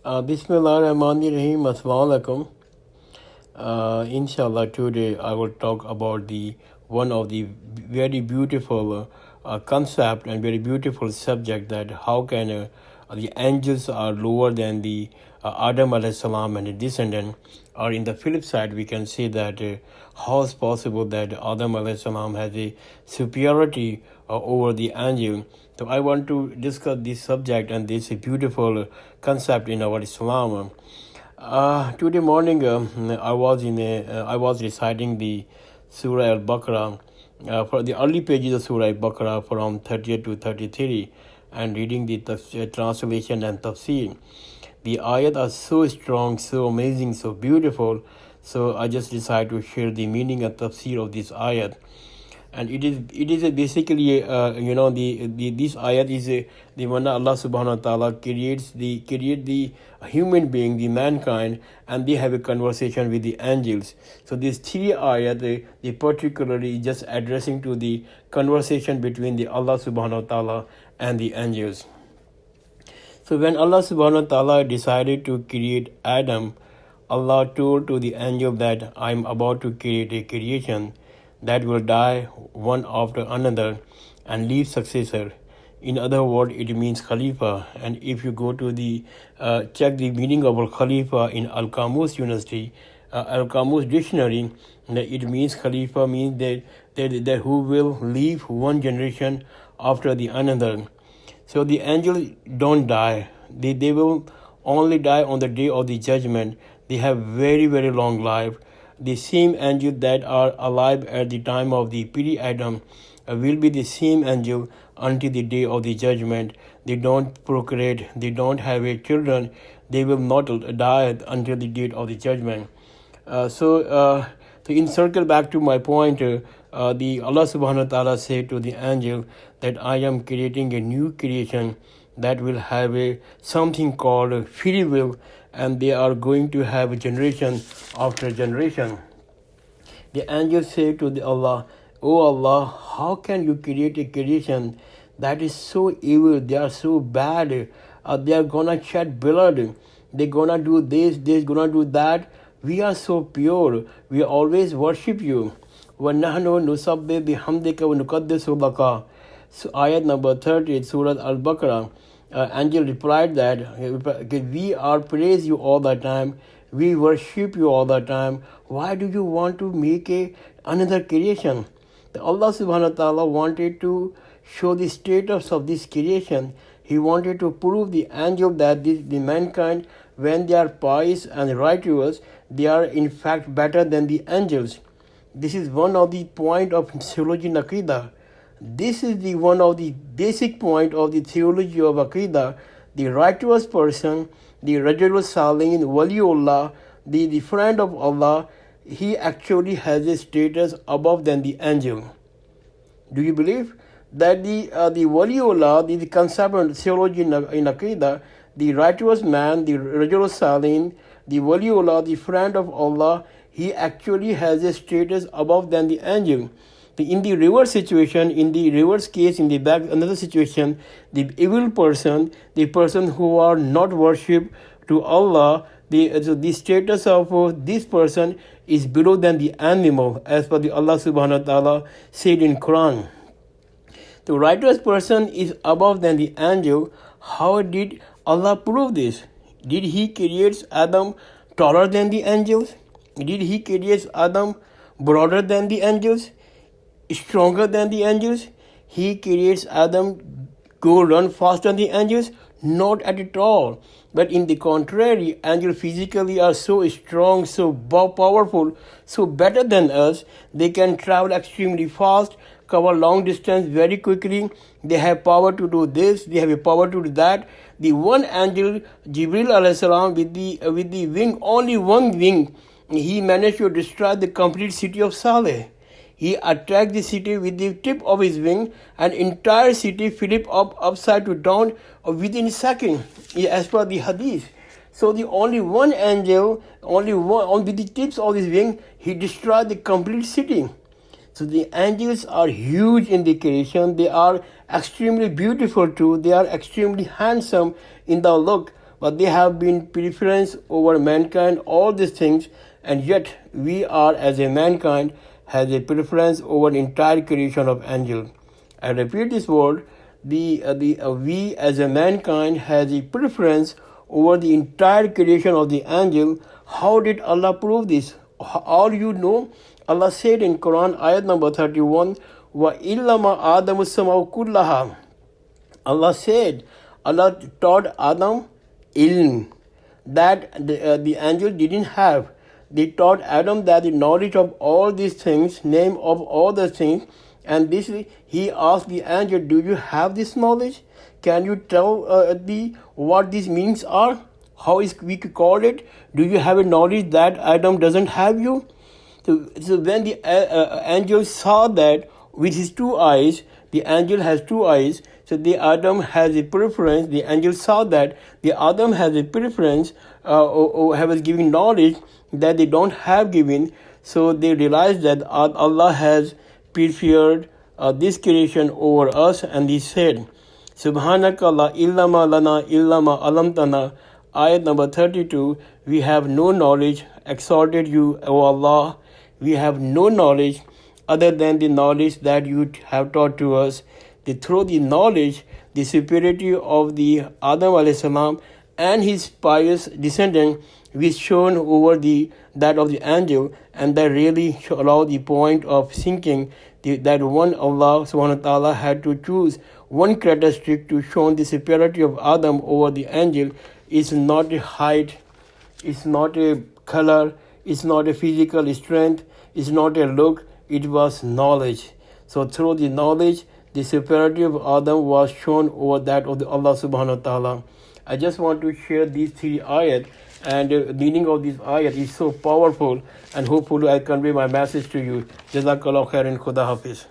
Bismillahirrahmanirrahim. Assalamu alaikum. Inshallah, today I will talk about the one of the very beautiful concept and very beautiful subject, that how can the angels are lower than the Adam alayhi salam and the descendant, or in the flip side we can say that how is possible that Adam alayhi salam has a superiority over the angel. So I want to discuss this subject and this beautiful concept in our Islam. Today morning, I was reciting the Surah Al-Baqarah, for the early pages of Surah Al-Baqarah from 38 to 33, and reading the translation and tafsir. The ayat are so strong, so amazing, so beautiful. So I just decided to share the meaning and tafsir of this ayat. And it is basically this ayat is the one Allah subhanahu wa ta'ala create the human being, the mankind, and they have a conversation with the angels. So these three ayat they particularly just addressing to the conversation between the Allah subhanahu wa ta'ala and the angels. So when Allah subhanahu wa ta'ala decided to create Adam, Allah told to the angel that I'm about to create a creation that will die one after another and leave successor. In other words, it means Khalifa. And if you go to the check the meaning of Khalifa in Al-Qamus University, Al-Qamus dictionary, it means Khalifa means that who will leave one generation after the another. So the angels don't die. They will only die on the day of the judgment. They have very, very long life. The same angels that are alive at the time of the pre-Adam will be the same angel until the day of the judgment. They don't procreate, they don't have a children, they will not die until the date of the judgment. To encircle back to my point, the Allah subhanahu wa ta'ala said to the angel that I am creating a new creation that will have a something called free will, and they are going to have generation after generation. The angel said to the Allah, "Oh Allah, how can you create a creation that is so evil? They are so bad. They are gonna shed blood. They're gonna do this. They're gonna do that. We are so pure. We always worship you. وَنَحْنُ نُسَبِّحُ بِحَمْدِكَ وَنُقَدِّسُ لَكَ." So ayat number 30, Surah Al-Baqarah. Angel replied that we are praise you all the time, we worship you all the time. Why do you want to make another creation? The Allah subhanahu wa ta'ala wanted to show the status of this creation. He wanted to prove the angel that the mankind, when they are pious and righteous, they are in fact better than the angels. This is one of the point of theology in Aqidah. This is the one of the basic point of the theology of Aqidah. The righteous person, the Rajul Salihin, Waliullah, the friend of Allah, he actually has a status above than the angel. Do you believe that the Waliullah, the concept of theology in Aqidah, the righteous man, the Rajul Salihin, the Waliullah, the friend of Allah, he actually has a status above than the angel. In the reverse situation, in the reverse case, in the back another situation, the evil person, the person who are not worship to Allah, the status of this person is below than the animal, as per the Allah subhanahu wa ta'ala said in Quran. The righteous person is above than the angel. How did Allah prove this? Did he create Adam taller than the angels? Did he create Adam broader than the angels? Stronger than the angels? He creates Adam go run faster than the angels? Not at all. But in the contrary, angels physically are so strong, so powerful, so better than us. They can travel extremely fast, cover long distance very quickly. They have power to do this, they have a power to do that. The one angel, Jibril alayhi salam, with the wing, only one wing, he managed to destroy the complete city of Saleh. He attacked the city with the tip of his wing, and entire city flipped upside to down within a second, as per the hadith. So the only one angel, only one with the tips of his wing, he destroyed the complete city. So the angels are huge in the creation. They are extremely beautiful too. They are extremely handsome in the look. but they have been preference over mankind, all these things, and yet we are as a mankind has a preference over the entire creation of angel. I repeat this word, we as a mankind has a preference over the entire creation of the angel. How did Allah prove this? All you know, Allah said in Quran ayat number 31, wa illama adamu samaw kullaha. Allah said, Allah taught Adam ilm that the angel didn't have. They taught Adam that the knowledge of all these things, name of all the things, and this he asked the angel, do you have this knowledge? Can you tell me what these meanings are? How is we could call it? Do you have a knowledge that Adam doesn't have you? So when the angel saw that with his two eyes, the angel has two eyes, so the Adam has a preference. The angel saw that the Adam has a preference or has given knowledge that they don't have given. So they realized that Allah has preferred this creation over us, and he said, Subhanaka la illama lana illama alamtana. Ayat number 32, we have no knowledge, exalted you, O Allah. We have no knowledge other than the knowledge that you have taught to us. Through the knowledge, the superiority of the Adam alayhi salam and his pious descendant is shown over that of the angel, and that really allow the point of thinking that one Allah subhanahu wa ta'ala had to choose one characteristic to show the superiority of Adam over the angel. Is not a height, it's not a color, it's not a physical strength, it's not a look, it was knowledge. So through the knowledge, the superiority of Adam was shown over that of the Allah subhanahu wa ta'ala. I just want to share these three ayat, and the meaning of this ayat is so powerful, and hopefully I convey my message to you. Jazakallah khairan, Khuda Hafiz.